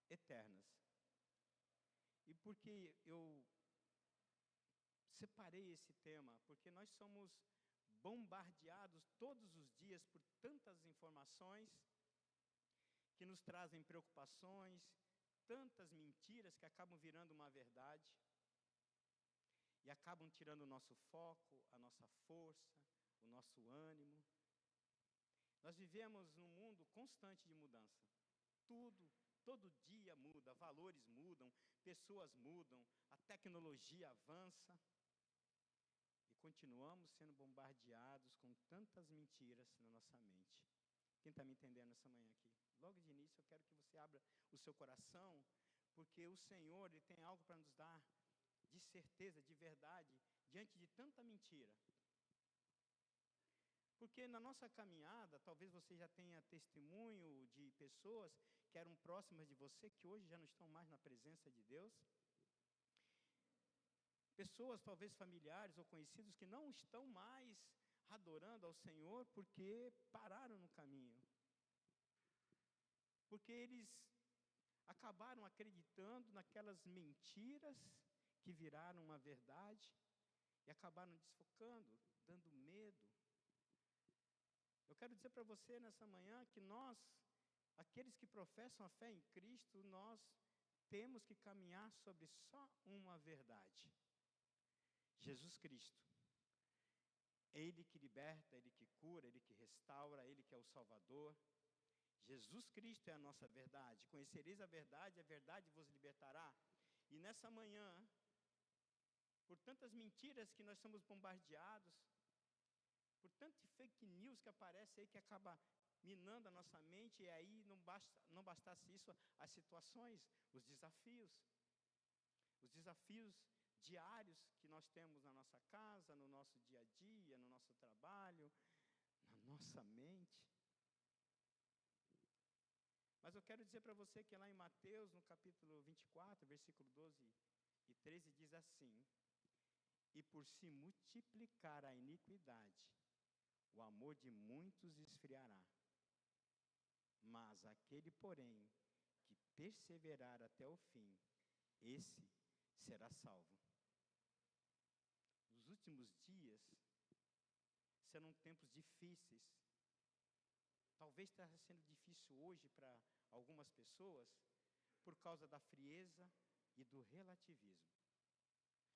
eternas. E por que eu separei esse tema? Porque nós somos bombardeados todos os dias por tantas informações que nos trazem preocupações, tantas mentiras que acabam virando uma verdade e acabam tirando o nosso foco, a nossa força, o nosso ânimo. Nós vivemos num mundo constante de mudança. Tudo, todo dia muda, valores mudam, pessoas mudam, a tecnologia avança. E continuamos sendo bombardeados com tantas mentiras na nossa mente. Quem está me entendendo essa manhã aqui? Logo de início eu quero que você abra o seu coração, porque o Senhor, Ele tem algo para nos dar de certeza, de verdade, diante de tanta mentira. Porque na nossa caminhada, talvez você já tenha testemunho de pessoas que eram próximas de você, que hoje já não estão mais na presença de Deus. Pessoas, talvez familiares ou conhecidos, que não estão mais adorando ao Senhor porque pararam no caminho. Porque eles acabaram acreditando naquelas mentiras que viraram uma verdade e acabaram desfocando, dando medo. Eu quero dizer para você nessa manhã que nós, aqueles que professam a fé em Cristo, nós temos que caminhar sobre só uma verdade: Jesus Cristo. Ele que liberta, Ele que cura, Ele que restaura, Ele que é o Salvador. Jesus Cristo é a nossa verdade. Conhecereis a verdade vos libertará. E nessa manhã, por tantas mentiras que nós somos bombardeados, por tanto fake news que aparece aí, que acaba minando a nossa mente, e aí não bastasse isso, as situações, os desafios diários que nós temos na nossa casa, no nosso dia a dia, no nosso trabalho, na nossa mente. Mas eu quero dizer para você que lá em Mateus, no capítulo 24, versículo 12 e 13, diz assim: e por se multiplicar a iniquidade, o amor de muitos esfriará. Mas aquele, porém, que perseverar até o fim, esse será salvo. Os últimos dias serão tempos difíceis. Talvez esteja sendo difícil hoje para algumas pessoas por causa da frieza e do relativismo.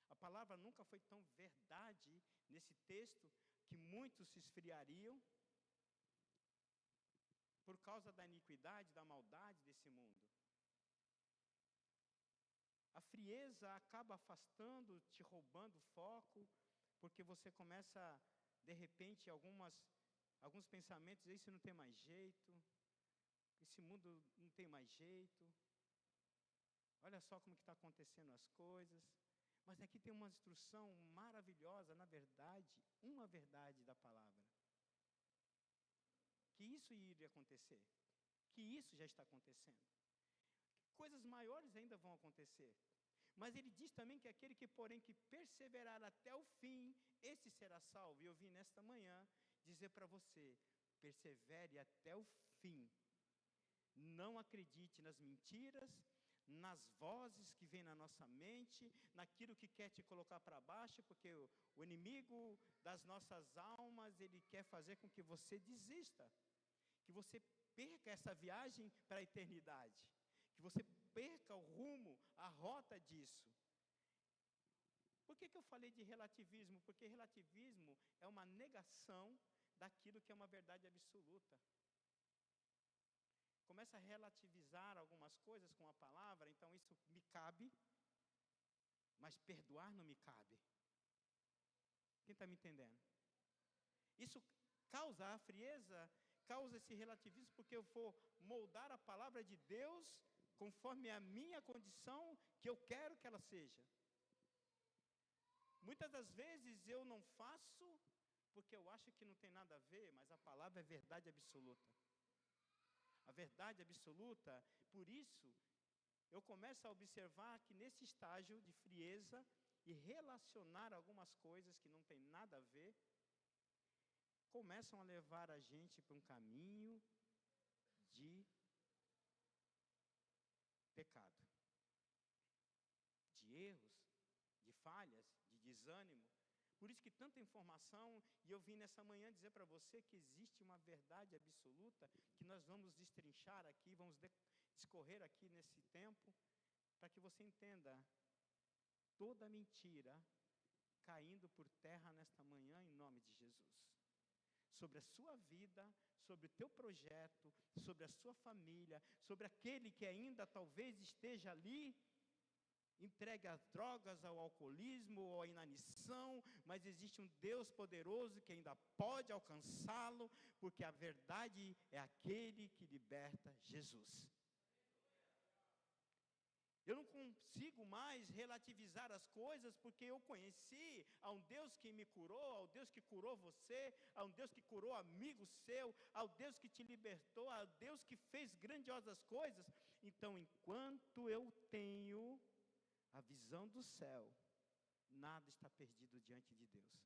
A palavra nunca foi tão verdade nesse texto que muitos se esfriariam por causa da iniquidade, da maldade desse mundo. A frieza acaba afastando, te roubando o foco, porque você começa, de repente, alguns pensamentos: isso não tem mais jeito, esse mundo não tem mais jeito, olha só como que está acontecendo as coisas. Mas aqui tem uma instrução maravilhosa, na verdade, uma verdade da palavra: que isso iria acontecer, que isso já está acontecendo, que coisas maiores ainda vão acontecer. Mas ele diz também que aquele que, porém, que perseverar até o fim, esse será salvo. E eu vim nesta manhã dizer para você: persevere até o fim. Não acredite nas mentiras, nas vozes que vêm na nossa mente, naquilo que quer te colocar para baixo, porque o inimigo das nossas almas, ele quer fazer com que você desista, que você perca essa viagem para a eternidade, que você perca o rumo, a rota disso. Por que eu falei de relativismo? Porque relativismo é uma negação daquilo que é uma verdade absoluta. Começa a relativizar algumas coisas com a palavra, então isso me cabe, mas perdoar não me cabe. Quem está me entendendo? Isso causa a frieza, causa esse relativismo, porque eu vou moldar a palavra de Deus conforme a minha condição, que eu quero que ela seja. Muitas das vezes eu não faço porque eu acho que não tem nada a ver, mas a palavra é verdade absoluta. A verdade absoluta, por isso, eu começo a observar que nesse estágio de frieza e relacionar algumas coisas que não tem nada a ver, começam a levar a gente para um caminho de pecado, de erros, de falhas, de desânimo. Por isso que tanta informação, e eu vim nessa manhã dizer para você que existe uma verdade absoluta, que nós vamos destrinchar aqui, vamos discorrer aqui nesse tempo, para que você entenda toda mentira caindo por terra nesta manhã, em nome de Jesus. Sobre a sua vida, sobre o teu projeto, sobre a sua família, sobre aquele que ainda talvez esteja ali, entregue às drogas, ao alcoolismo, ou à inanição, mas existe um Deus poderoso que ainda pode alcançá-lo, porque a verdade é aquele que liberta, Jesus. Eu não consigo mais relativizar as coisas, porque eu conheci a um Deus que me curou, ao Deus que curou você, a um Deus que curou amigo seu, ao Deus que te libertou, ao Deus que fez grandiosas coisas. Então, enquanto eu tenho a visão do céu, nada está perdido diante de Deus.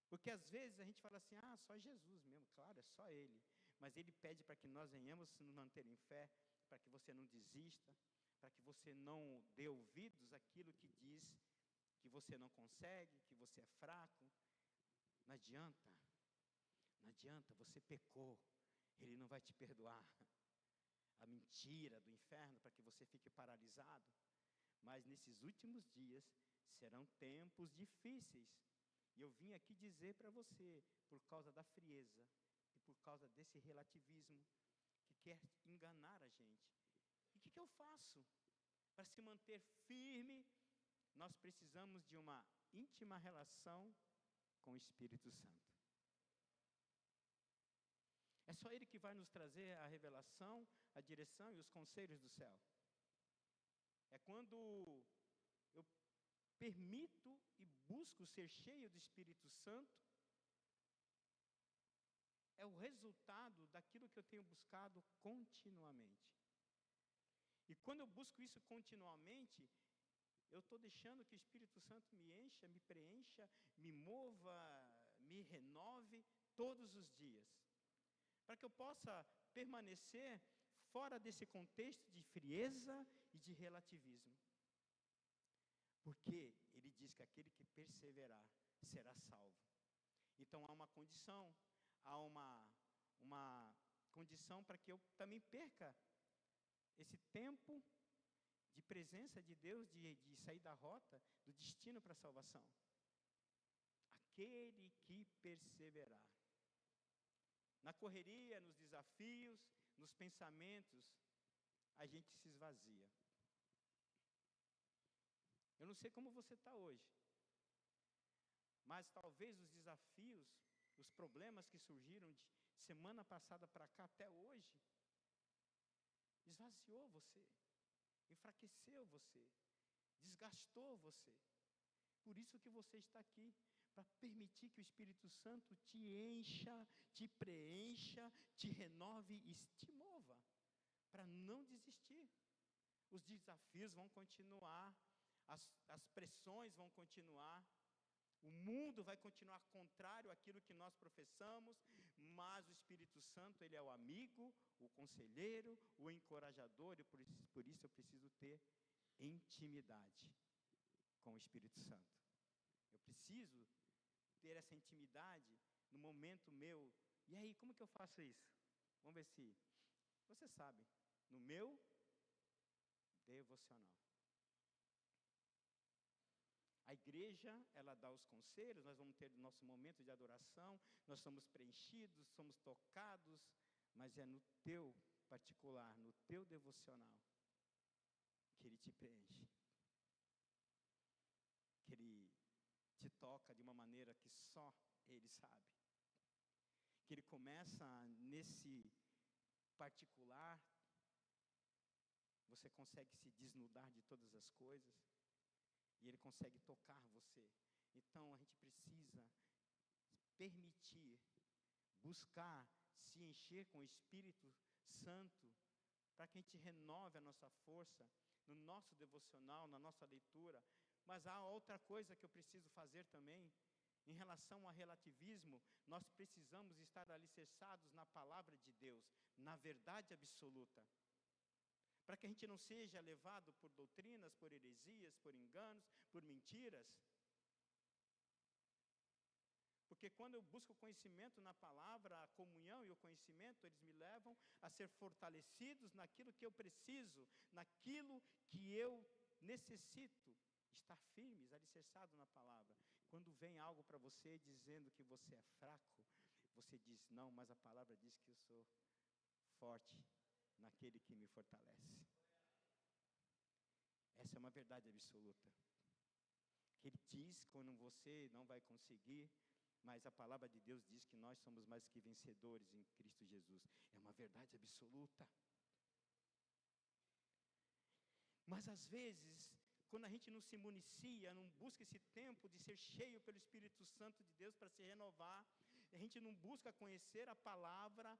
Porque às vezes a gente fala assim, só Jesus mesmo, claro, é só Ele. Mas Ele pede para que nós venhamos nos manter em fé, para que você não desista, para que você não dê ouvidos àquilo que diz que você não consegue, que você é fraco. Não adianta, você pecou, Ele não vai te perdoar. A mentira do inferno para que você fique paralisado. Mas nesses últimos dias serão tempos difíceis. E eu vim aqui dizer para você, por causa da frieza e por causa desse relativismo que quer enganar a gente. E o que eu faço? Para se manter firme, nós precisamos de uma íntima relação com o Espírito Santo. É só Ele que vai nos trazer a revelação, a direção e os conselhos do céu. É quando eu permito e busco ser cheio do Espírito Santo, é o resultado daquilo que eu tenho buscado continuamente. E quando eu busco isso continuamente, eu estou deixando que o Espírito Santo me encha, me preencha, me mova, me renove todos os dias. Para que eu possa permanecer fora desse contexto de frieza e de relativismo. Porque Ele diz que aquele que perseverar será salvo. Então há uma condição, uma condição para que eu também perca esse tempo de presença de Deus, de sair da rota, do destino para a salvação. Aquele que perseverar. Na correria, nos desafios, nos pensamentos, a gente se esvazia. Eu não sei como você está hoje, mas talvez os desafios, os problemas que surgiram de semana passada para cá até hoje, esvaziou você, enfraqueceu você, desgastou você. Por isso que você está aqui, para permitir que o Espírito Santo te encha, te preencha, te renove e te mova, para não desistir. Os desafios vão continuar, as pressões vão continuar, o mundo vai continuar contrário àquilo que nós professamos, mas o Espírito Santo, Ele é o amigo, o conselheiro, o encorajador, e por isso eu preciso ter intimidade com o Espírito Santo. Eu preciso ter essa intimidade no momento meu. E aí, como que eu faço isso? Vamos ver se você sabe. No meu devocional. A igreja, ela dá os conselhos, nós vamos ter o nosso momento de adoração, nós somos preenchidos, somos tocados, mas é no teu particular, no teu devocional, que Ele te preenche, que Ele te toca de uma maneira que só Ele sabe, que Ele começa nesse particular, você consegue se desnudar de todas as coisas, e Ele consegue tocar você. Então a gente precisa permitir, buscar se encher com o Espírito Santo, para que a gente renove a nossa força no nosso devocional, na nossa leitura. Mas há outra coisa que eu preciso fazer também, em relação ao relativismo, nós precisamos estar alicerçados na palavra de Deus, na verdade absoluta, para que a gente não seja levado por doutrinas, por heresias, por enganos, por mentiras. Porque quando eu busco conhecimento na palavra, a comunhão e o conhecimento, eles me levam a ser fortalecidos naquilo que eu preciso, naquilo que eu necessito, estar firmes, alicerçado na palavra. Quando vem algo para você dizendo que você é fraco, você diz, não, mas a palavra diz que eu sou forte naquele que me fortalece. Essa é uma verdade absoluta. Que ele diz quando você não vai conseguir, mas a palavra de Deus diz que nós somos mais que vencedores em Cristo Jesus. É uma verdade absoluta. Mas às vezes, quando a gente não se municia, não busca esse tempo de ser cheio pelo Espírito Santo de Deus para se renovar, a gente não busca conhecer a palavra,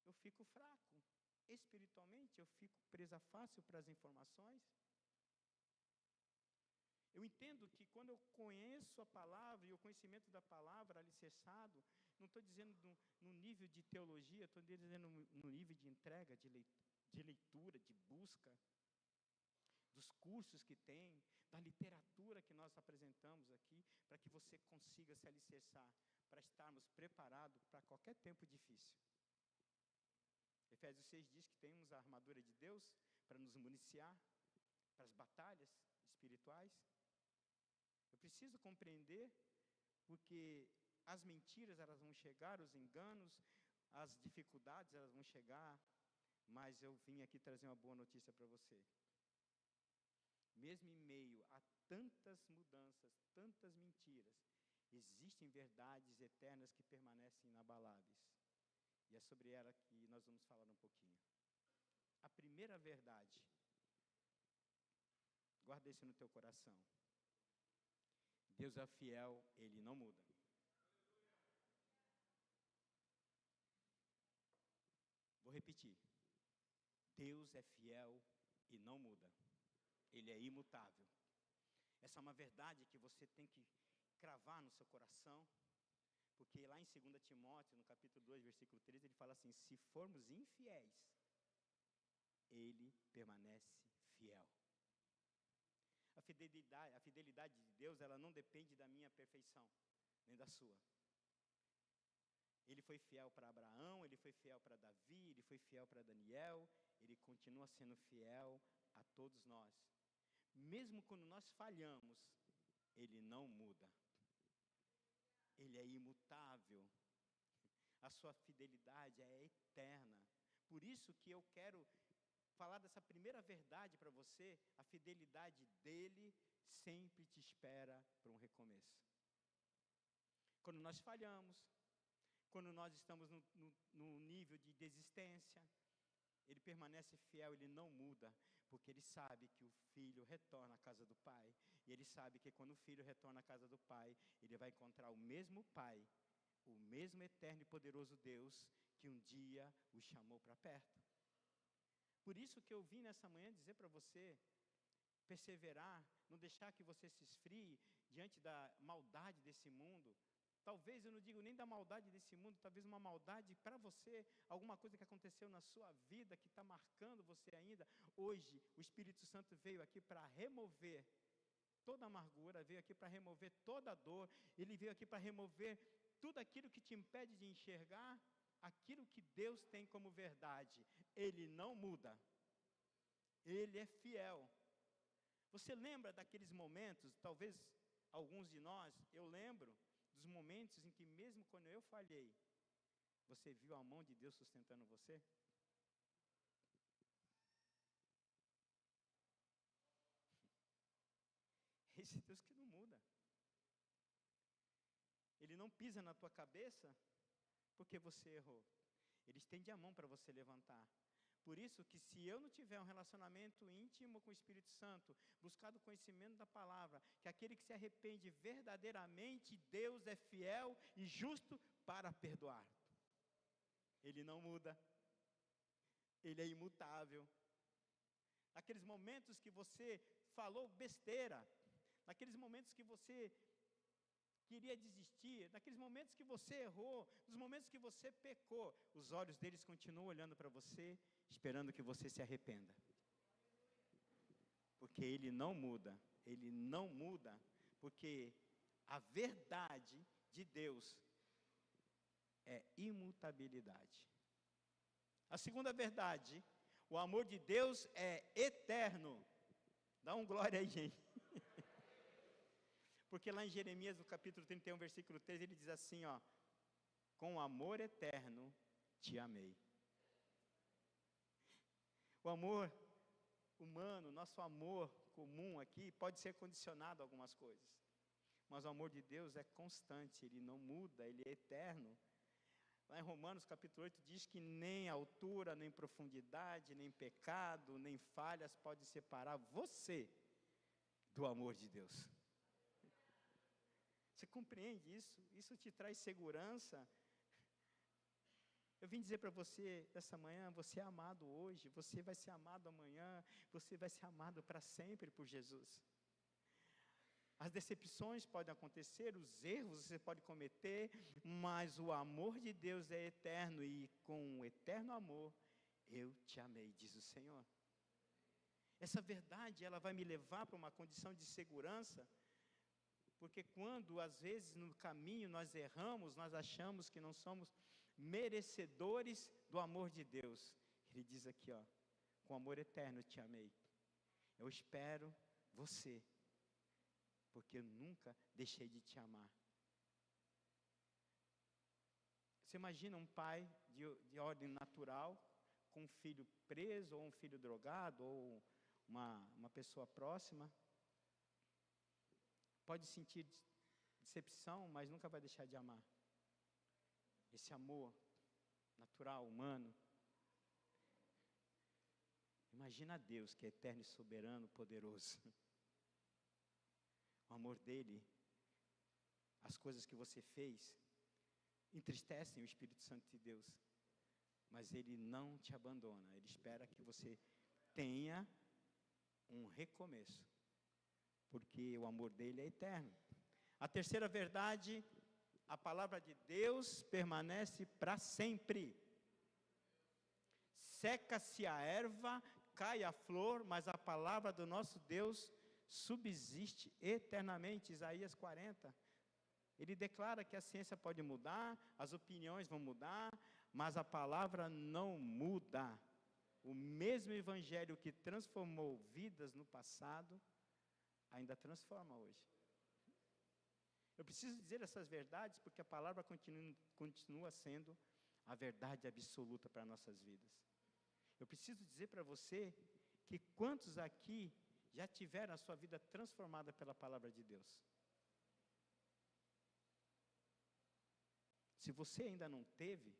eu fico fraco. Espiritualmente, eu fico presa fácil para as informações. Eu entendo que quando eu conheço a palavra e o conhecimento da palavra alicerçado, não estou dizendo no nível de teologia, estou dizendo no nível de entrega, de leitura, de busca, dos cursos que tem, da literatura que nós apresentamos aqui, para que você consiga se alicerçar, para estarmos preparados para qualquer tempo difícil. Efésios 6 diz que temos a armadura de Deus para nos municiar para as batalhas espirituais. Eu preciso compreender, porque as mentiras elas vão chegar, os enganos, as dificuldades elas vão chegar, mas eu vim aqui trazer uma boa notícia para você. Mesmo em meio a tantas mudanças, tantas mentiras, existem verdades eternas que permanecem inabaláveis. E é sobre ela que nós vamos falar um pouquinho. A primeira verdade, guarda isso no teu coração. Deus é fiel, Ele não muda. Vou repetir. Deus é fiel e não muda. Ele é imutável. Essa é uma verdade que você tem que cravar no seu coração, porque lá em 2 Timóteo, no capítulo 2, versículo 13, ele fala assim, se formos infiéis, Ele permanece fiel. A fidelidade de Deus, ela não depende da minha perfeição, nem da sua. Ele foi fiel para Abraão, Ele foi fiel para Davi, Ele foi fiel para Daniel, Ele continua sendo fiel a todos nós. Mesmo quando nós falhamos, Ele não muda. Ele é imutável. A sua fidelidade é eterna. Por isso que eu quero falar dessa primeira verdade para você, a fidelidade dele sempre te espera para um recomeço. Quando nós falhamos, quando nós estamos no nível de desistência, ele permanece fiel, ele não muda, porque ele sabe que o filho retorna à casa do pai, e ele sabe que quando o filho retorna à casa do pai, ele vai encontrar o mesmo pai, o mesmo eterno e poderoso Deus, que um dia o chamou para perto. Por isso que eu vim nessa manhã dizer para você, perseverar, não deixar que você se esfrie diante da maldade desse mundo. Talvez eu não digo nem da maldade desse mundo, talvez uma maldade para você, alguma coisa que aconteceu na sua vida, que está marcando você ainda. Hoje, o Espírito Santo veio aqui para remover toda a amargura, veio aqui para remover toda a dor, ele veio aqui para remover tudo aquilo que te impede de enxergar aquilo que Deus tem como verdade. Ele não muda. Ele é fiel. Você lembra daqueles momentos, talvez alguns de nós, eu lembro dos momentos em que mesmo quando eu falhei, você viu a mão de Deus sustentando você? Esse Deus que não muda. Ele não pisa na tua cabeça porque você errou. Ele estende a mão para você levantar. Por isso que se eu não tiver um relacionamento íntimo com o Espírito Santo, buscado o conhecimento da palavra, que aquele que se arrepende verdadeiramente, Deus é fiel e justo para perdoar. Ele não muda. Ele é imutável. Naqueles momentos que você falou besteira, naqueles momentos que você que iria desistir, naqueles momentos que você errou, nos momentos que você pecou, os olhos deles continuam olhando para você, esperando que você se arrependa. Porque Ele não muda, porque a verdade de Deus é imutabilidade. A segunda verdade, o amor de Deus é eterno. Dá um glória aí, gente. Porque lá em Jeremias, no capítulo 31, versículo 3, ele diz assim, ó: com amor eterno te amei. O amor humano, nosso amor comum aqui, pode ser condicionado a algumas coisas. Mas o amor de Deus é constante, Ele não muda, Ele é eterno. Lá em Romanos capítulo 8 diz que nem altura, nem profundidade, nem pecado, nem falhas pode separar você do amor de Deus. Você compreende isso? Isso te traz segurança. Eu vim dizer para você essa manhã, você é amado hoje, você vai ser amado amanhã, você vai ser amado para sempre por Jesus. As decepções podem acontecer, os erros você pode cometer, mas o amor de Deus é eterno e com um eterno amor eu te amei, diz o Senhor. Essa verdade, ela vai me levar para uma condição de segurança, porque quando às vezes no caminho nós erramos, nós achamos que não somos merecedores do amor de Deus. Ele diz aqui, ó: com amor eterno eu te amei. Eu espero você, porque eu nunca deixei de te amar. Você imagina um pai de ordem natural, com um filho preso, ou um filho drogado, ou uma pessoa próxima. Pode sentir decepção, mas nunca vai deixar de amar. Esse amor natural, humano. Imagina Deus, que é eterno e soberano, poderoso. O amor dele, as coisas que você fez, entristecem o Espírito Santo de Deus. Mas Ele não te abandona. Ele espera que você tenha um recomeço, porque o amor dele é eterno. A terceira verdade, a palavra de Deus permanece para sempre. Seca-se a erva, cai a flor, mas a palavra do nosso Deus subsiste eternamente. Isaías 40. Ele declara que a ciência pode mudar, as opiniões vão mudar, mas a palavra não muda. O mesmo evangelho que transformou vidas no passado, ainda transforma hoje. Eu preciso dizer essas verdades porque a palavra continua sendo a verdade absoluta para nossas vidas. Eu preciso dizer para você que quantos aqui já tiveram a sua vida transformada pela palavra de Deus? Se você ainda não teve,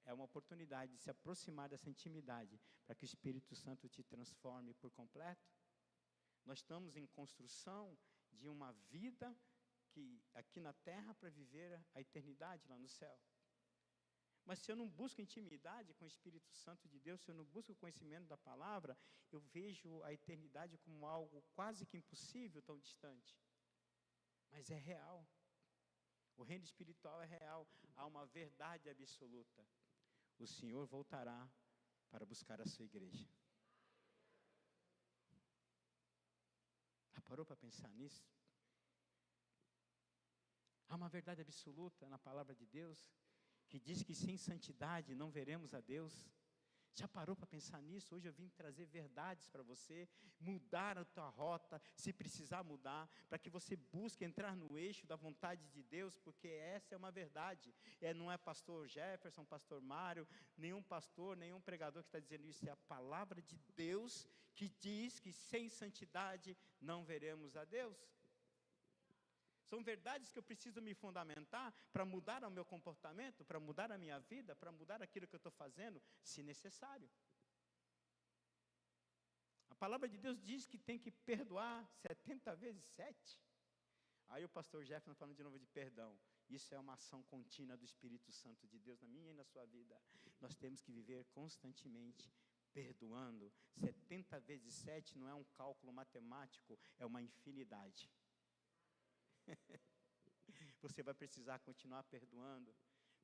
é uma oportunidade de se aproximar dessa intimidade, para que o Espírito Santo te transforme por completo. Nós estamos em construção de uma vida que aqui na terra para viver a eternidade lá no céu. Mas se eu não busco intimidade com o Espírito Santo de Deus, se eu não busco o conhecimento da palavra, eu vejo a eternidade como algo quase que impossível, tão distante. Mas é real. O reino espiritual é real. Há uma verdade absoluta. O Senhor voltará para buscar a sua igreja. Já parou para pensar nisso? Há uma verdade absoluta na palavra de Deus, que diz que sem santidade não veremos a Deus. Já parou para pensar nisso? Hoje eu vim trazer verdades para você, mudar a tua rota, se precisar mudar, para que você busque entrar no eixo da vontade de Deus, porque essa é uma verdade. Não é pastor Jefferson, pastor Mário, nenhum pastor, nenhum pregador que está dizendo isso, é a palavra de Deus que diz que sem santidade não veremos a Deus. São verdades que eu preciso me fundamentar para mudar o meu comportamento, para mudar a minha vida, para mudar aquilo que eu estou fazendo, se necessário. A palavra de Deus diz que tem que perdoar 70 vezes 7. Aí o pastor Jefferson falando de novo de perdão. Isso é uma ação contínua do Espírito Santo de Deus na minha e na sua vida. Nós temos que viver constantemente perdoando. 70 vezes 7 não é um cálculo matemático, é uma infinidade. Você vai precisar continuar perdoando,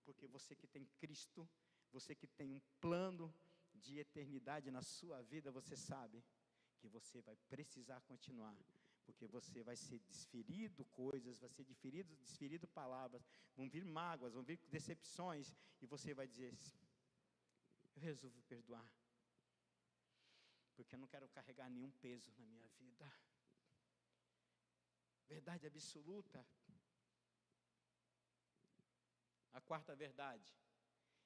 porque você que tem Cristo, você que tem um plano de eternidade na sua vida, você sabe que você vai precisar continuar, porque você vai ser desferido coisas, vai ser desferido palavras, vão vir mágoas, vão vir decepções, e você vai dizer assim: eu resolvo perdoar, porque eu não quero carregar nenhum peso na minha vida. Verdade absoluta. A quarta verdade: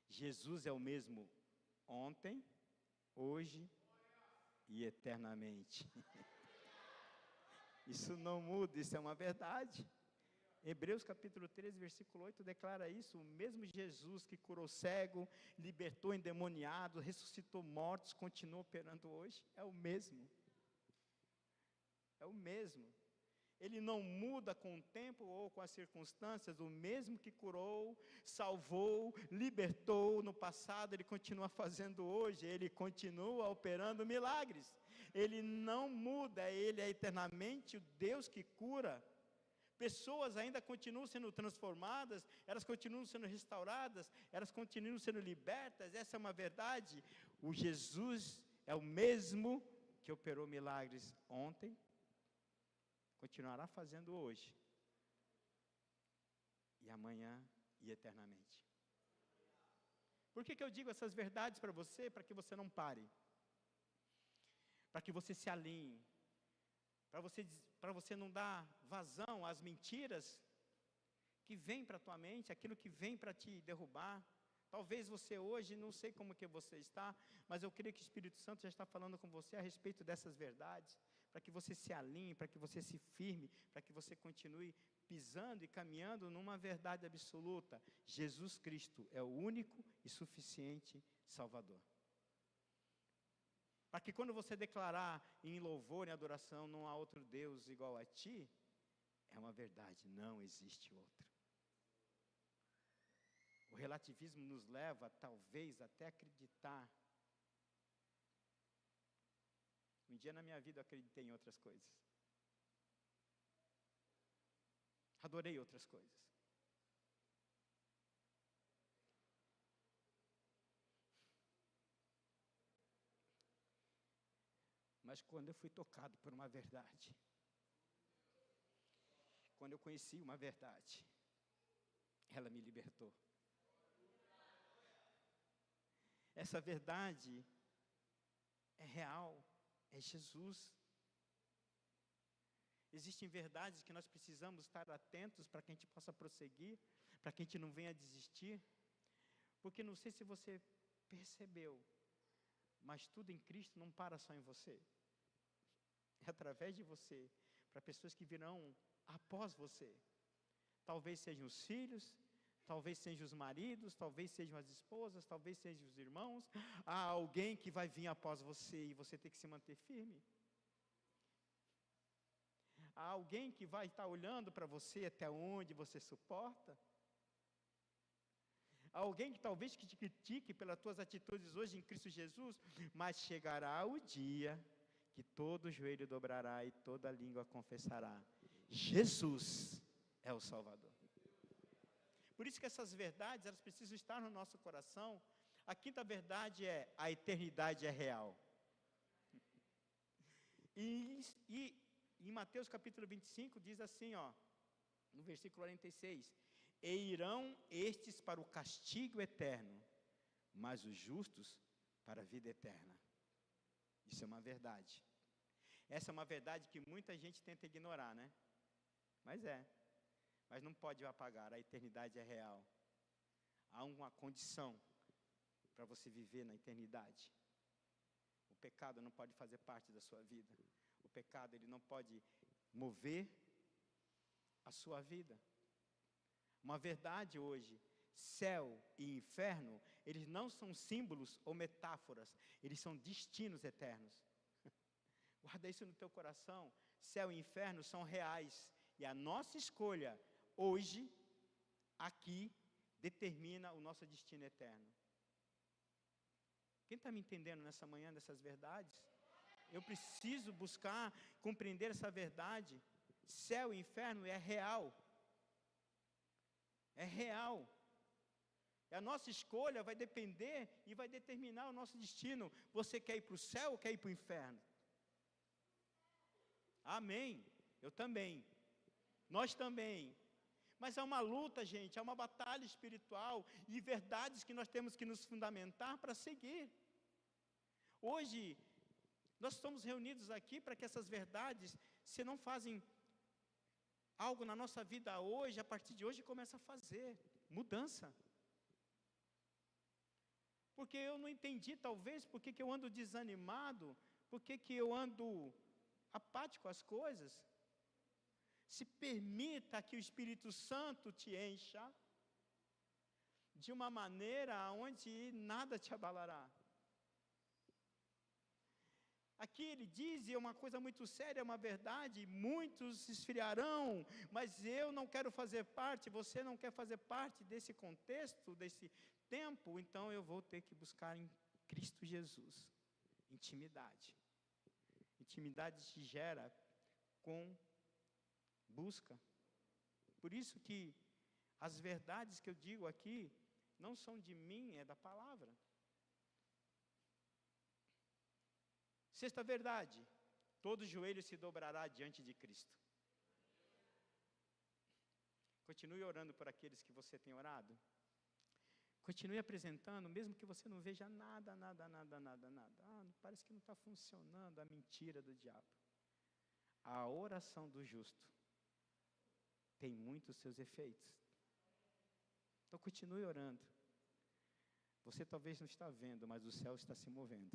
Jesus é o mesmo ontem, hoje e eternamente. Isso não muda, isso é uma verdade. Hebreus capítulo 13, versículo 8 declara isso: o mesmo Jesus que curou cego, libertou endemoniado, ressuscitou mortos, continua operando hoje, é o mesmo. É o mesmo. Ele não muda com o tempo ou com as circunstâncias. O mesmo que curou, salvou, libertou no passado, Ele continua fazendo hoje. Ele continua operando milagres. Ele não muda, Ele é eternamente o Deus que cura. Pessoas ainda continuam sendo transformadas, elas continuam sendo restauradas, elas continuam sendo libertas. Essa é uma verdade. O Jesus é o mesmo que operou milagres ontem, continuará fazendo hoje, e amanhã e eternamente. Por que eu digo essas verdades para você? Para que você não pare, para que você se alinhe, para você não dar vazão às mentiras que vêm para a tua mente, aquilo que vem para te derrubar. Talvez você hoje, não sei como que você está, mas eu creio que o Espírito Santo já está falando com você a respeito dessas verdades, para que você se alinhe, para que você se firme, para que você continue pisando e caminhando numa verdade absoluta: Jesus Cristo é o único e suficiente Salvador. Para que quando você declarar em louvor e adoração, não há outro Deus igual a ti, é uma verdade, não existe outro. O relativismo nos leva, talvez, até acreditar. Um dia na minha vida eu acreditei em outras coisas. Adorei outras coisas. Mas quando eu fui tocado por uma verdade, quando eu conheci uma verdade, ela me libertou. Essa verdade é real, é Jesus. Existem verdades que nós precisamos estar atentos para que a gente possa prosseguir, para que a gente não venha desistir, porque não sei se você percebeu, mas tudo em Cristo não para só em você, é através de você, para pessoas que virão após você. Talvez sejam os filhos, talvez sejam os maridos, talvez sejam as esposas, talvez sejam os irmãos. Há alguém que vai vir após você e você tem que se manter firme. Há alguém que vai estar olhando para você até onde você suporta. Há alguém que talvez te critique pelas tuas atitudes hoje em Cristo Jesus, mas chegará o dia que todo joelho dobrará e toda língua confessará: Jesus é o Salvador. Por isso que essas verdades, elas precisam estar no nosso coração. A quinta verdade é: a eternidade é real. E em Mateus capítulo 25 diz assim, no versículo 46: e irão estes para o castigo eterno, mas os justos para a vida eterna. Isso é uma verdade. Essa é uma verdade que muita gente tenta ignorar, né? Mas não pode apagar. A eternidade é real. Há uma condição para você viver na eternidade. O pecado não pode fazer parte da sua vida. O pecado, ele não pode mover a sua vida. Uma verdade hoje: céu e inferno, eles não são símbolos ou metáforas, eles são destinos eternos. Guarda isso no teu coração. Céu e inferno são reais, e a nossa escolha hoje, aqui, determina o nosso destino eterno. Quem está me entendendo nessa manhã dessas verdades? Eu preciso buscar compreender essa verdade. Céu e inferno é real. é real. E a nossa escolha vai depender e vai determinar o nosso destino. Você quer ir para o céu ou quer ir para o inferno? Amém. Eu também. Nós também. Mas é uma luta, gente, é uma batalha espiritual e verdades que nós temos que nos fundamentar para seguir. Hoje, nós estamos reunidos aqui para que essas verdades, se não fazem algo na nossa vida hoje, a partir de hoje começa a fazer mudança. Porque eu não entendi, talvez, por que eu ando desanimado, por que eu ando apático às coisas. Se permita que o Espírito Santo te encha de uma maneira onde nada te abalará. Aqui ele diz, e é uma coisa muito séria, é uma verdade, muitos se esfriarão, mas eu não quero fazer parte, você não quer fazer parte desse contexto, desse tempo, então eu vou ter que buscar em Cristo Jesus intimidade. Intimidade se gera com busca. Por isso que as verdades que eu digo aqui não são de mim, é da palavra. Sexta verdade: todo joelho se dobrará diante de Cristo. Continue orando por aqueles que você tem orado. Continue apresentando, mesmo que você não veja nada. Parece que não está funcionando a mentira do diabo. A oração do justo tem muitos seus efeitos. Então continue orando. Você talvez não está vendo, mas o céu está se movendo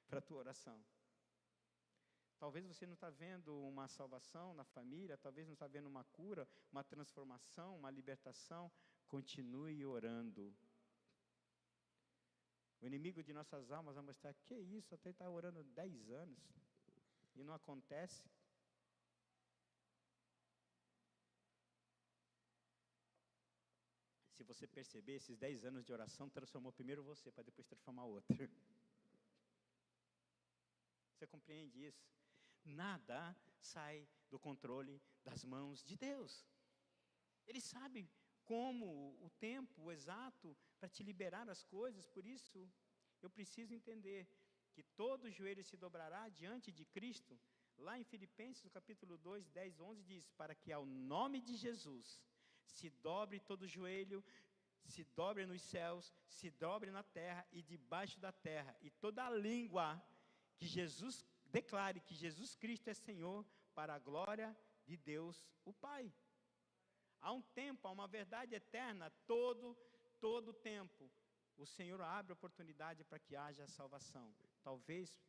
para a tua oração. Talvez você não está vendo uma salvação na família, talvez não está vendo uma cura, uma transformação, uma libertação. Continue orando. O inimigo de nossas almas vai mostrar, que isso, até está orando 10 anos e não acontece. Se você perceber, esses 10 anos de oração transformou primeiro você, para depois transformar outro. Você compreende isso? Nada sai do controle das mãos de Deus. Ele sabe como, o tempo exato para te liberar as coisas. Por isso, eu preciso entender que todo joelho se dobrará diante de Cristo. Lá em Filipenses, no capítulo 2, 10, 11, diz, para que ao nome de Jesus se dobre todo joelho, se dobre nos céus, se dobre na terra e debaixo da terra, e toda língua que Jesus declare que Jesus Cristo é Senhor, para a glória de Deus o Pai. Há um tempo, há uma verdade eterna, todo tempo, o Senhor abre oportunidade para que haja salvação. Talvez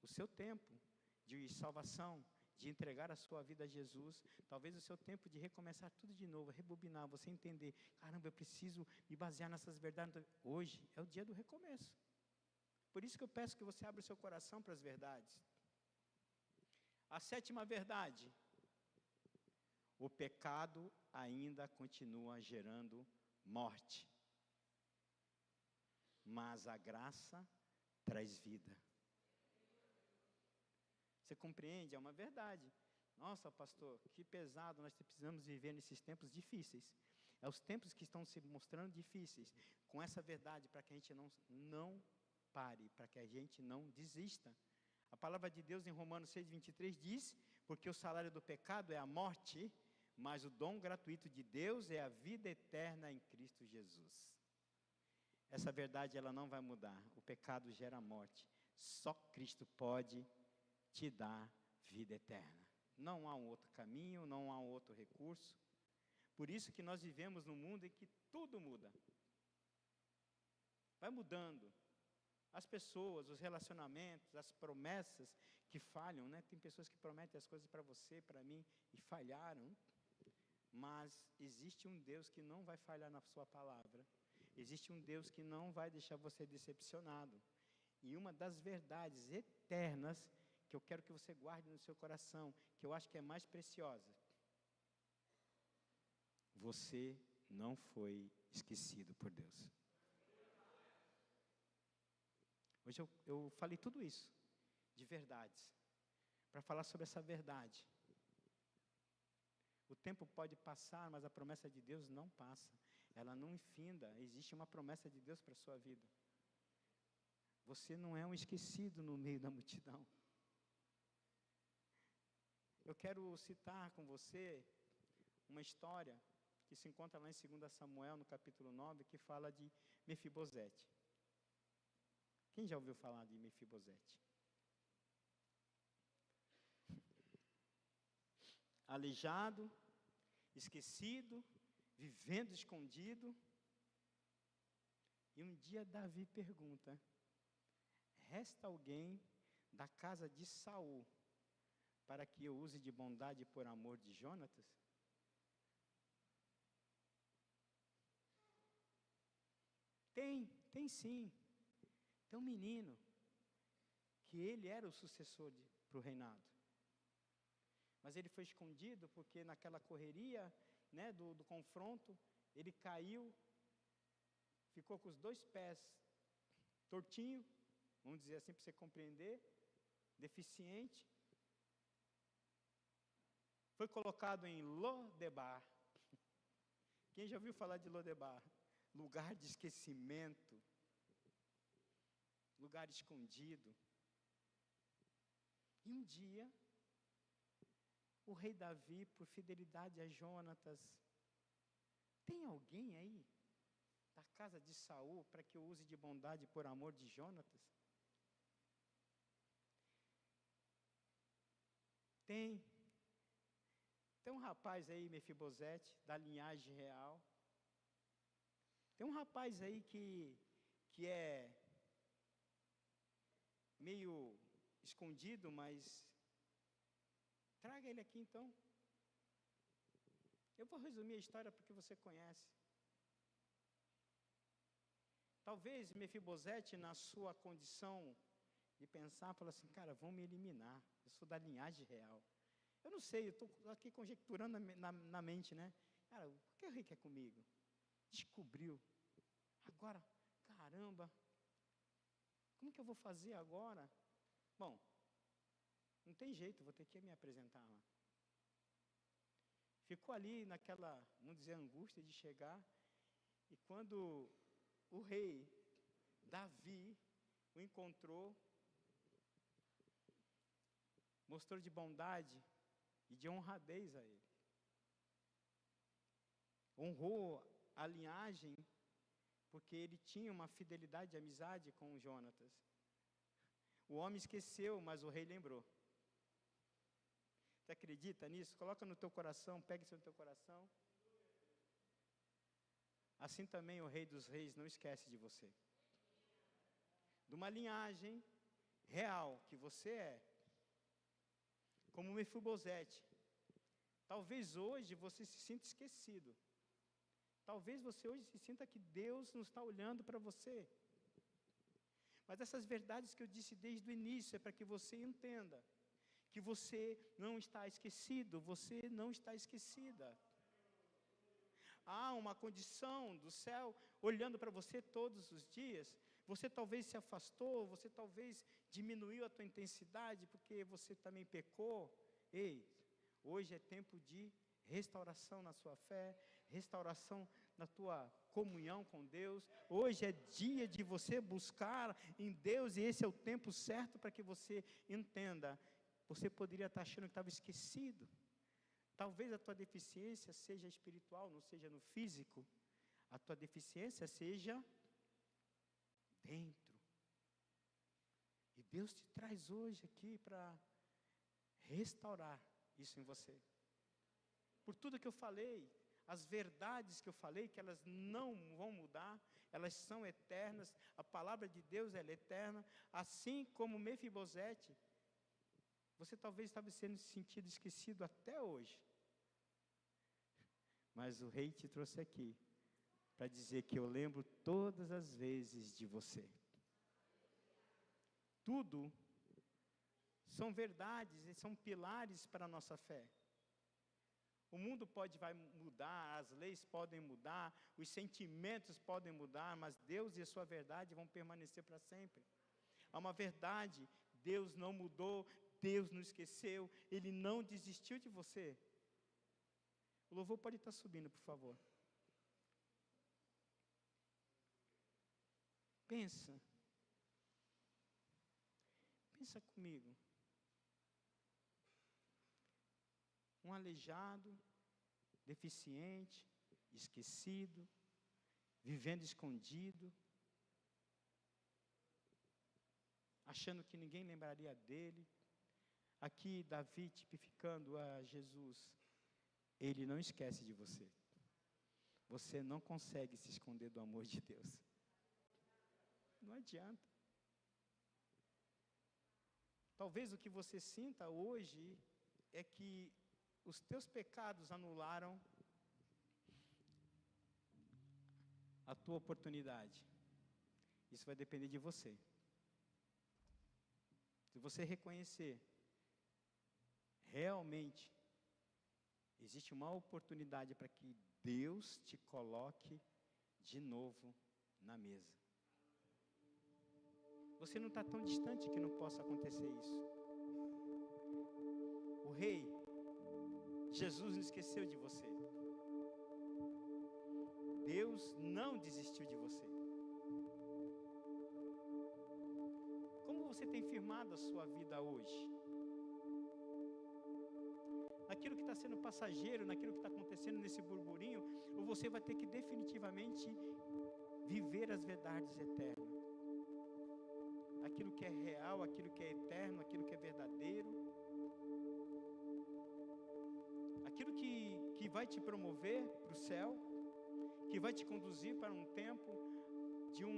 o seu tempo de salvação, de entregar a sua vida a Jesus, talvez o seu tempo de recomeçar tudo de novo, rebobinar, você entender, caramba, eu preciso me basear nessas verdades. Hoje é o dia do recomeço. Por isso que eu peço que você abra o seu coração para as verdades. A sétima verdade: o pecado ainda continua gerando morte, mas a graça traz vida. Você compreende? É uma verdade. Nossa, pastor, que pesado, nós precisamos viver nesses tempos difíceis. É os tempos que estão se mostrando difíceis. Com essa verdade, para que a gente não pare, para que a gente não desista. A palavra de Deus em Romanos 6:23 diz, porque o salário do pecado é a morte, mas o dom gratuito de Deus é a vida eterna em Cristo Jesus. Essa verdade ela não vai mudar. O pecado gera morte. Só Cristo pode te dar vida eterna. Não há um outro caminho, não há um outro recurso. Por isso que nós vivemos num mundo em que tudo muda. Vai mudando. As pessoas, os relacionamentos, as promessas que falham, né? Tem pessoas que prometem as coisas para você, para mim, e falharam. Mas existe um Deus que não vai falhar na sua palavra. Existe um Deus que não vai deixar você decepcionado. E uma das verdades eternas que eu quero que você guarde no seu coração, que eu acho que é mais preciosa: você não foi esquecido por Deus. Hoje eu falei tudo isso, de verdades, para falar sobre essa verdade. O tempo pode passar, mas a promessa de Deus não passa. Ela não infinda. Existe uma promessa de Deus para a sua vida. Você não é um esquecido no meio da multidão. Eu quero citar com você uma história que se encontra lá em 2 Samuel, no capítulo 9, que fala de Mefibosete. Quem já ouviu falar de Mefibosete? Aleijado, esquecido, vivendo escondido. E um dia Davi pergunta: resta alguém da casa de Saul para que eu use de bondade por amor de Jonatas? Tem sim. Tem um menino que ele era o sucessor para o reinado. Mas ele foi escondido porque naquela correria, né, do confronto, ele caiu, ficou com os 2 pés tortinho, vamos dizer assim para você compreender, deficiente. Foi colocado em Lodebar. Quem já ouviu falar de Lodebar? Lugar de esquecimento, lugar escondido. E um dia, o rei Davi, por fidelidade a Jonatas, tem alguém aí da casa de Saul para que eu use de bondade por amor de Jonatas? Tem um rapaz aí, Mefibosete, da linhagem real. Tem um rapaz aí que é meio escondido, mas traga ele aqui então. Eu vou resumir a história porque você conhece. Talvez Mefibosete, na sua condição de pensar, falou assim: cara, vão me eliminar, eu sou da linhagem real. Eu não sei, eu estou aqui conjecturando na mente, né? Cara, o que o rei quer comigo? Descobriu. Agora, caramba, como que eu vou fazer agora? Bom, não tem jeito, vou ter que me apresentar lá. Ficou ali naquela, vamos dizer, angústia de chegar. E quando o rei Davi o encontrou, mostrou de bondade e de honradez a ele. Honrou a linhagem, porque ele tinha uma fidelidade de amizade com o Jonatas. O homem esqueceu, mas o rei lembrou. Você acredita nisso? Coloca no teu coração, pega isso no teu coração. Assim também o Rei dos Reis não esquece de você. De uma linhagem real que você é. Como Mefibosete. Talvez hoje você se sinta esquecido. Talvez você hoje se sinta que Deus não está olhando para você. Mas essas verdades que eu disse desde o início é para que você entenda que você não está esquecido, você não está esquecida. Há uma condição do céu olhando para você todos os dias. Você talvez se afastou, você talvez diminuiu a tua intensidade porque você também pecou. Ei, hoje é tempo de restauração na sua fé, restauração na tua comunhão com Deus. Hoje é dia de você buscar em Deus e esse é o tempo certo para que você entenda. Você poderia estar achando que estava esquecido. Talvez a tua deficiência seja espiritual, não seja no físico. A tua deficiência seja dentro. E Deus te traz hoje aqui para restaurar isso em você. Por tudo que eu falei, as verdades que eu falei, que elas não vão mudar, elas são eternas, a palavra de Deus ela é eterna, assim como Mefibosete, você talvez estava sendo sentido esquecido até hoje. Mas o rei te trouxe aqui para dizer que eu lembro todas as vezes de você. Tudo são verdades e são pilares para a nossa fé. O mundo vai mudar, as leis podem mudar, os sentimentos podem mudar, mas Deus e a sua verdade vão permanecer para sempre. Há uma verdade, Deus não mudou, Deus não esqueceu, Ele não desistiu de você. O louvor pode estar subindo, por favor. Pensa comigo. Um aleijado, deficiente, esquecido, vivendo escondido, achando que ninguém lembraria dele. Aqui Davi tipificando a Jesus. Ele não esquece de você. Você não consegue se esconder do amor de Deus. Não adianta. Talvez o que você sinta hoje é que os teus pecados anularam a tua oportunidade. Isso vai depender de você. Se você reconhecer, realmente, existe uma oportunidade para que Deus te coloque de novo na mesa. Você não está tão distante que não possa acontecer isso. O Rei, Jesus, não esqueceu de você. Deus não desistiu de você. Como você tem firmado a sua vida hoje? Naquilo que está sendo passageiro, naquilo que está acontecendo nesse burburinho, ou você vai ter que definitivamente viver as verdades eternas. Aquilo que é real, aquilo que é eterno, aquilo que é verdadeiro. Aquilo que vai te promover para o céu, que vai te conduzir para um tempo de um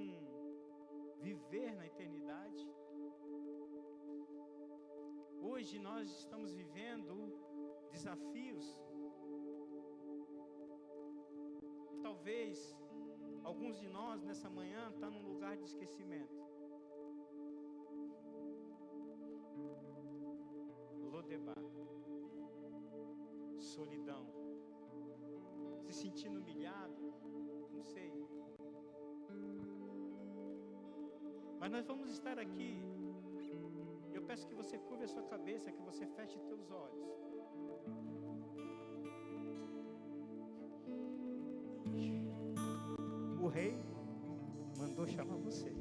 viver na eternidade. Hoje nós estamos vivendo desafios. E talvez alguns de nós nessa manhã estão num lugar de esquecimento. Lodebar, solidão, se sentindo humilhado, não sei. Mas nós vamos estar aqui. Eu peço que você curve a sua cabeça, que você feche teus olhos. O Rei mandou chamar você.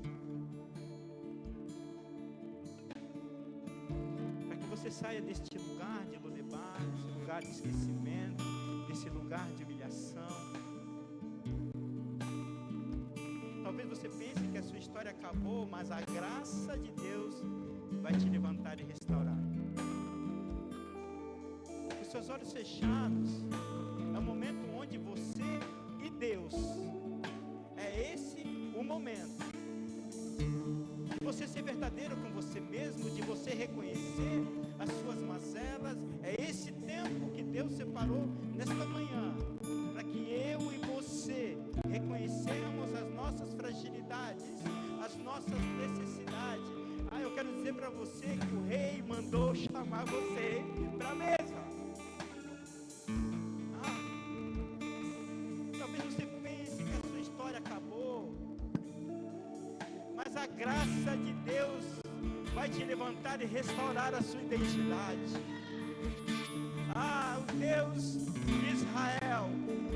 Você saia deste lugar de Lodebar, desse lugar de esquecimento, desse lugar de humilhação. Talvez você pense que a sua história acabou, mas a graça de Deus vai te levantar e restaurar. Com seus olhos fechados, é o momento onde você e Deus, é esse o momento. De você ser verdadeiro com você mesmo, de você reconhecer as suas mazelas. É esse tempo que Deus separou nesta manhã, para que eu e você reconhecemos as nossas fragilidades, as nossas necessidades. Eu quero dizer para você que o Rei mandou chamar você para a mesa. Talvez você pense que a sua história acabou, mas a graça de Deus vai te levantar e restaurar a sua identidade. O Deus de Israel,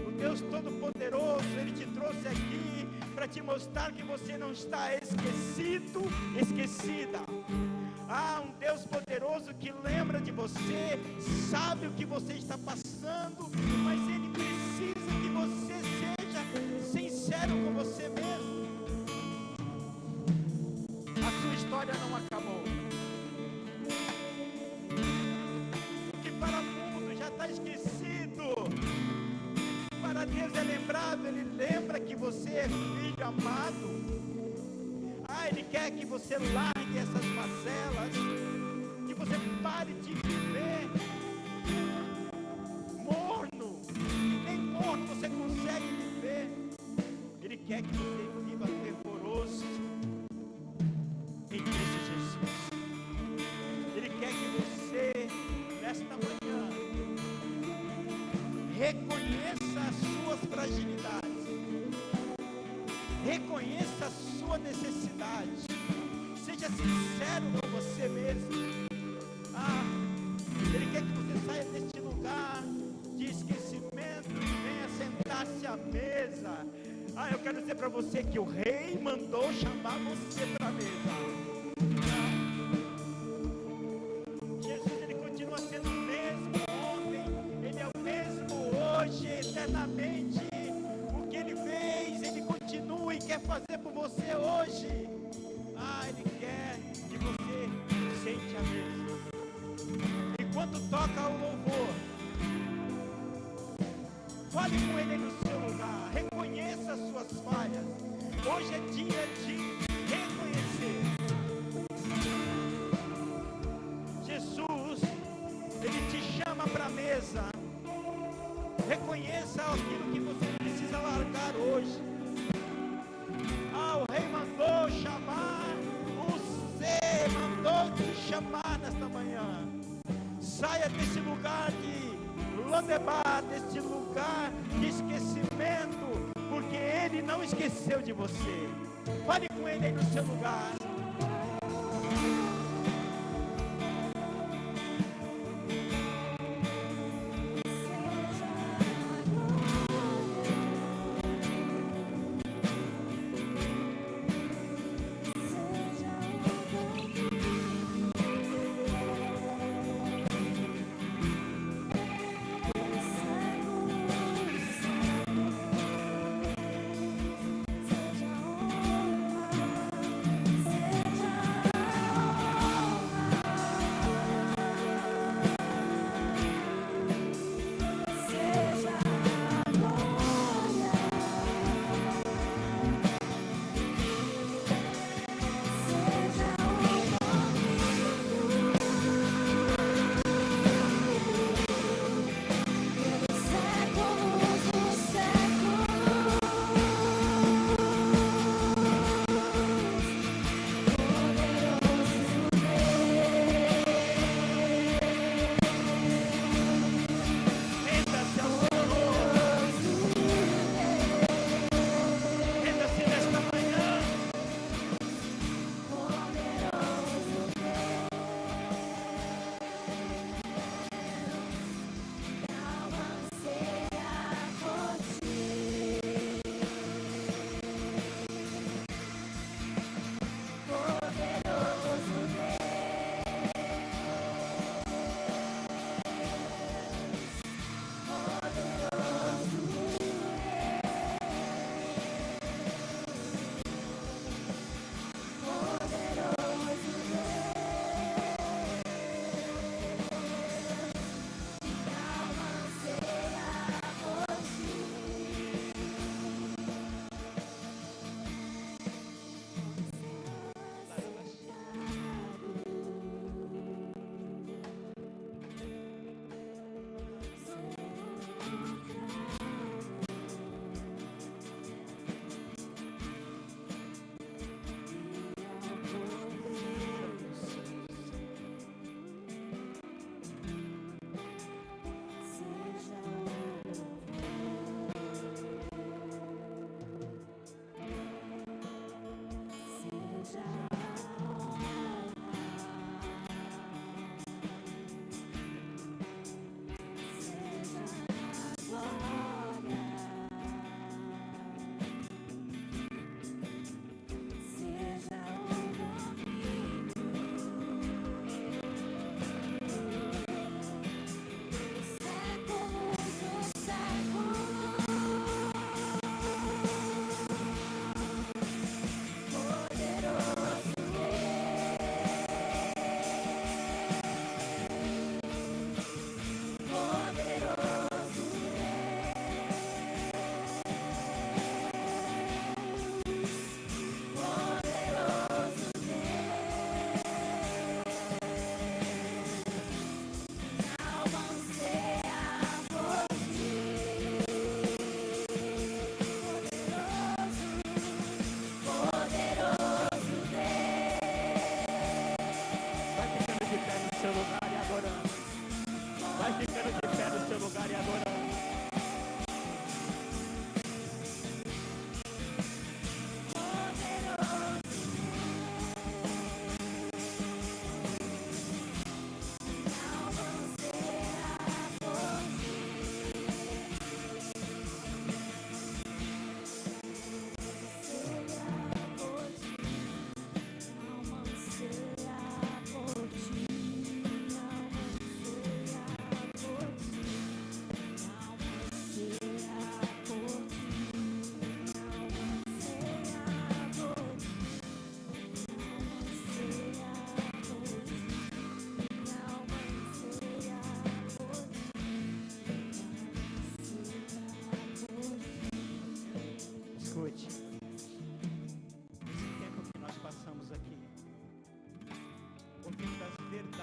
o Deus Todo-Poderoso, Ele te trouxe aqui para te mostrar que você não está esquecido, esquecida. Um Deus poderoso que lembra de você, sabe o que você está passando, mas Ele precisa que você seja sincero com você mesmo. A sua história não acabou. O que para o mundo já está esquecido, para Deus é lembrado. Ele lembra que você é filho amado. Ele quer que você largue essas mazelas, que você pare de viver morno. Nem morno você consegue viver. Ele quer que você viva fervoroso em Cristo Jesus. Ele quer que você, nesta manhã, reconheça as suas fragilidades, reconheça a sua necessidade, seja sincero com você mesmo. Ele quer que você saia deste lugar de esquecimento, Eu quero dizer para você que o rei mandou chamar você para a mesa. Jesus, ele continua sendo o mesmo ontem, ele é o mesmo hoje, eternamente. O que ele fez, ele continua e quer fazer por você hoje. Ele quer que você sente a mesa. Enquanto toca o louvor, fale com ele no seu lugar, reconheça as suas falhas. Hoje é dia de reconhecer. Jesus, ele te chama para a mesa. Reconheça aquilo que você precisa largar hoje. O rei mandou chamar, você mandou te chamar nesta manhã. Saia desse lugar de Lodebar, desse lugar de esquecimento, porque ele não esqueceu de você. Fale com ele aí no seu lugar.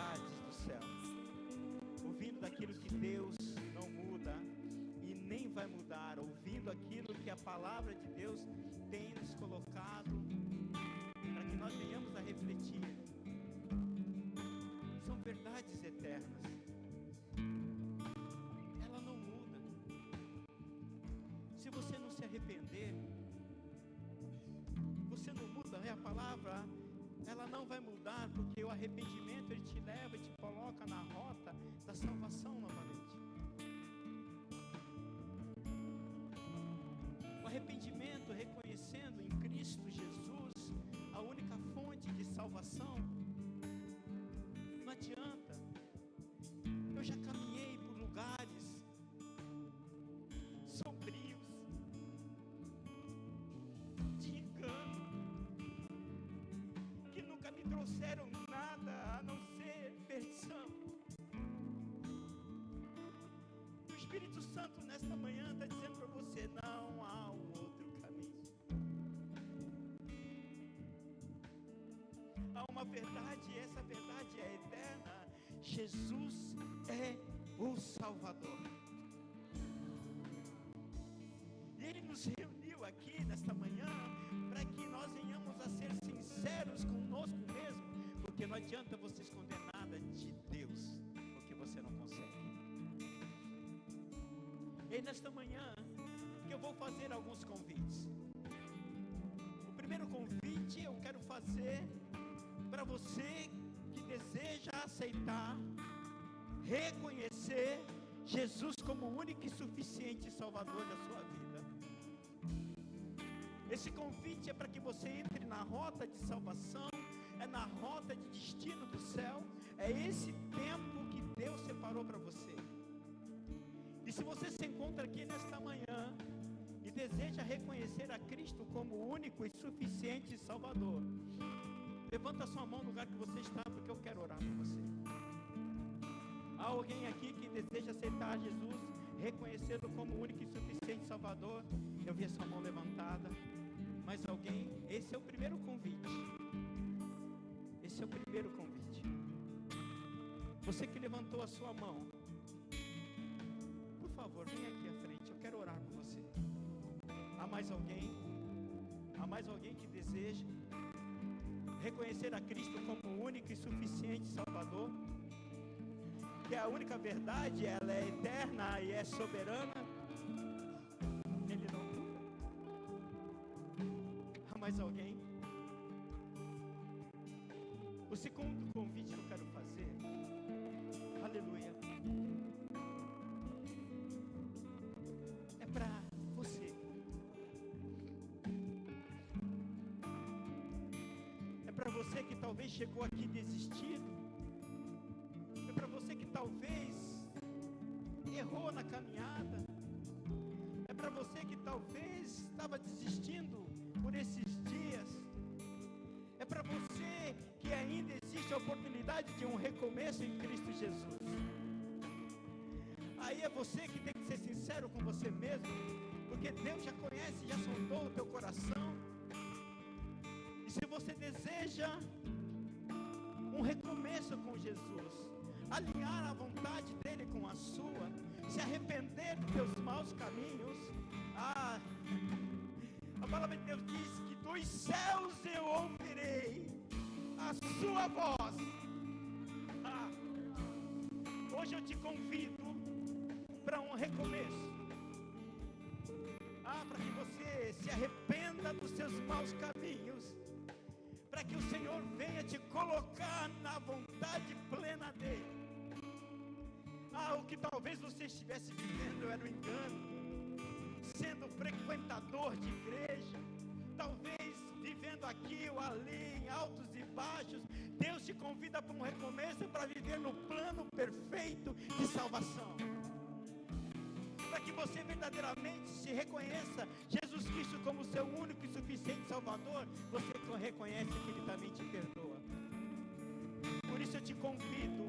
verdades do céu, ouvindo daquilo que Deus não muda e nem vai mudar, ouvindo aquilo que a palavra de Deus tem nos colocado para que nós venhamos a refletir. São verdades eternas. Ela não muda. Se você não se arrepender, você não muda, a palavra, ela não vai mudar, porque o arrependimento, ele te leva e te coloca na rota da salvação novamente. O arrependimento, reconhecendo em Cristo Jesus a única fonte de salvação, não adianta. Eu já caminhei por lugares sombrios, de engano, que nunca me trouxeram nada a não ser perdição. O Espírito Santo nesta manhã está dizendo para você: não há um outro caminho. Há uma verdade, e essa verdade é eterna. Jesus é o Salvador. E Ele nos reuniu aqui nesta manhã para que nós venhamos a ser sinceros conosco mesmo, porque não adianta você esconder nada de Deus, porque você não consegue. E nesta manhã que eu vou fazer alguns convites. O primeiro convite eu quero fazer para você que deseja aceitar, reconhecer Jesus como o único e suficiente Salvador da sua vida. Esse convite é para que você entre na rota de salvação, é na rota de destino do céu, é esse tempo que Deus separou para você. E se você se encontra aqui nesta manhã e deseja reconhecer a Cristo como o único e suficiente Salvador, levanta sua mão no lugar que você está, porque eu quero orar por você. Há alguém aqui que deseja aceitar Jesus, reconhecê-lo como o único e suficiente Salvador? Eu vi a sua mão levantada. Mais alguém? Esse é o primeiro convite. Esse é o primeiro convite. Você que levantou a sua mão, por favor, vem aqui à frente, eu quero orar por você. Há mais alguém? Há mais alguém que deseja reconhecer a Cristo como o único e suficiente Salvador? Que a única verdade, ela é eterna e é soberana. Ele não muda. Há mais alguém? O segundo convite que eu quero fazer, aleluia, é para você. É para você que talvez chegou aqui desistido. É para você que talvez errou na caminhada. É para você que talvez estava desistindo por esses dias. É para você que ainda existe a oportunidade de um recomeço em Cristo Jesus. Aí é você que tem que ser sincero com você mesmo, porque Deus já conhece, já sondou o teu coração. E se você deseja um recomeço com Jesus, alinhar a vontade dele com a sua, se arrepender dos teus maus caminhos, a palavra de Deus diz que dos céus eu ouvirei a sua voz. Hoje eu te convido para um recomeço, para que você se arrependa dos seus maus caminhos, para que o Senhor venha te colocar na vontade plena dele. O que talvez você estivesse vivendo era um engano, sendo frequentador de igreja, talvez vivendo aqui ou ali, em altos e baixos. Deus te convida para um recomeço, para viver no plano perfeito de salvação, para que você verdadeiramente se reconheça Jesus Cristo como seu único e suficiente Salvador. Você reconhece que Ele também te perdoa. Por isso eu te convido,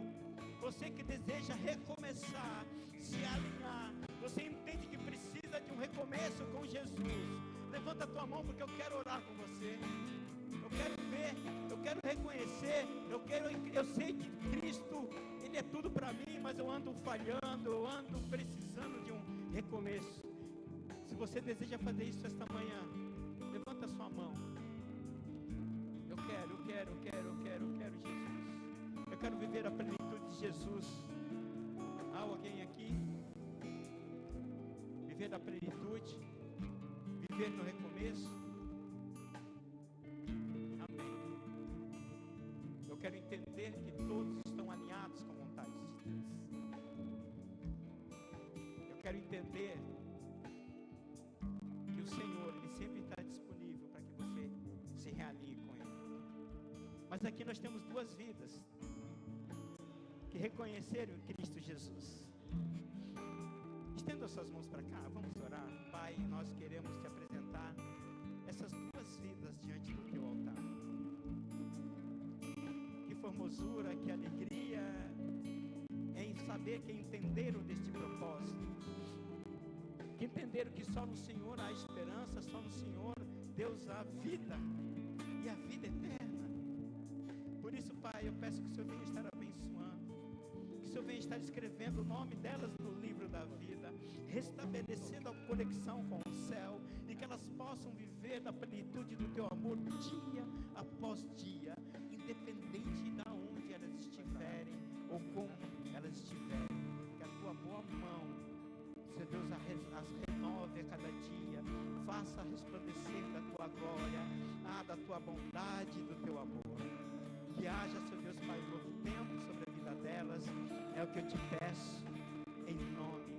você que deseja recomeçar, se alinhar, você entende que precisa de um recomeço com Jesus, levanta a tua mão, porque eu quero orar com você. Eu quero ver, eu quero reconhecer, eu sei que Cristo é tudo para mim, mas eu ando falhando, eu ando precisando de um recomeço. Se você deseja fazer isso esta manhã, levanta a sua mão. Eu quero Jesus. Eu quero viver a plenitude de Jesus. Há alguém aqui? Viver a plenitude, viver no recomeço. Amém. Eu quero entender que todos estão alinhados com a vontade de Deus. Eu quero entender que o Senhor, Ele sempre está disponível para que você se realinhe com Ele. Mas aqui nós temos duas vidas que reconheceram Cristo Jesus. Estenda suas mãos para cá, vamos orar. Pai, nós queremos te apresentar essas duas vidas diante do teu altar. Que formosura, que alegria em saber que entenderam deste propósito. Que entenderam que só no Senhor há esperança, só no Senhor Deus há vida e a vida eterna. Por isso, Pai, eu peço que o Senhor venha estar abençoando, que o Senhor venha estar escrevendo o nome delas no livro da vida, restabelecendo a conexão com o céu, e que elas possam viver da plenitude do teu amor dia após dia, independente de onde elas estiverem ou como elas estiverem. Que a tua boa mão, Senhor Deus, as renove a cada dia, faça resplandecer da tua glória, da tua bondade e do teu amor. Que haja, Senhor Deus, Pai, um novo tempo sobre a vida delas, é o que eu te peço, em nome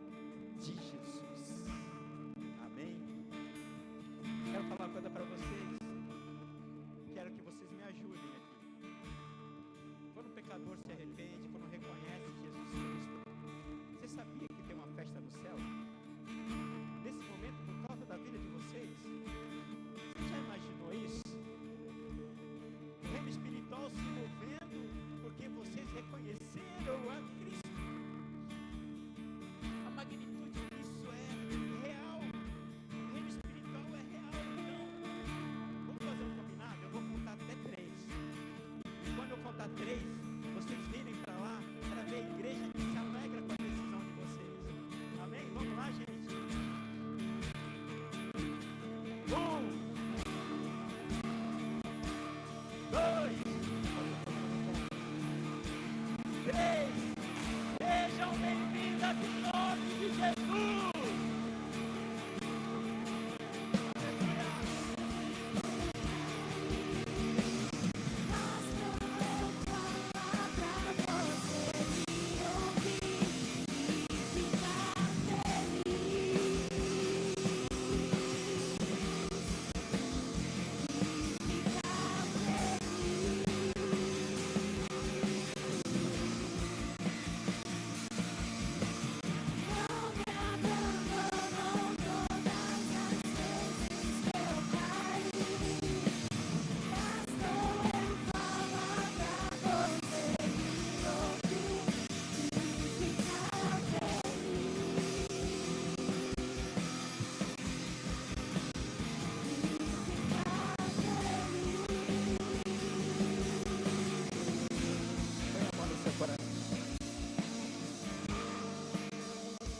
de Jesus. Amém. Quero falar uma coisa para vocês, quero que vocês me ajudem aqui. Quando o pecador se arrepende, quando reconhece Jesus Cristo, você sabia que tem uma festa no céu? Nesse momento, por causa da vida de vocês, você já imaginou isso? O reino espiritual se movendo porque vocês reconheceram a Cristo. A magnitude disso é real. O reino espiritual é real. Então, vamos fazer um combinado? Eu vou contar até 3. E quando eu contar 3, vocês virem para lá para ver a igreja que se alegra com a decisão de vocês. Amém? Vamos lá, gente. 1, 2, 3. Sejam bem-vindas em nome de Jesus.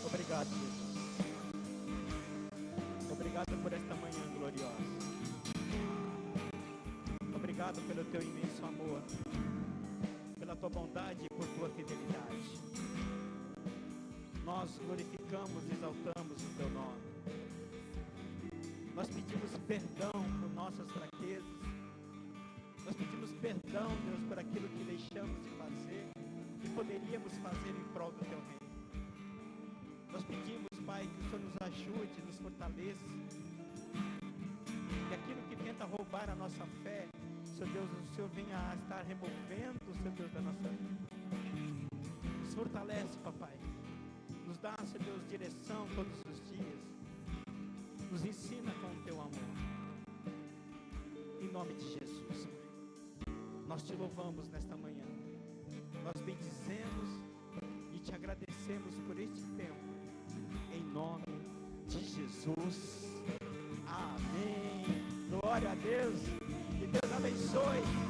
Obrigado, Jesus. Obrigado por esta manhã gloriosa. Obrigado pelo teu imenso amor, pela tua bondade e por tua fidelidade. Nós glorificamos e exaltamos o teu nome. Nós pedimos perdão por nossas fraquezas. Nós pedimos perdão, Deus, por aquilo que deixamos de fazer e poderíamos fazer em prol do teu reino. Nós pedimos, Pai, que o Senhor nos ajude, nos fortaleça. Que aquilo que tenta roubar a nossa fé, Senhor Deus, o Senhor venha a estar removendo, Senhor Deus, da nossa vida. Nos fortalece, papai. Nos dá, Senhor Deus, direção todos os dias. Nos ensina com o teu amor. Em nome de Jesus, Pai. Nós te louvamos nesta manhã. Nós bendizemos e te agradecemos por este tempo. Em nome de Jesus. Amém. Glória a Deus. Que Deus abençoe.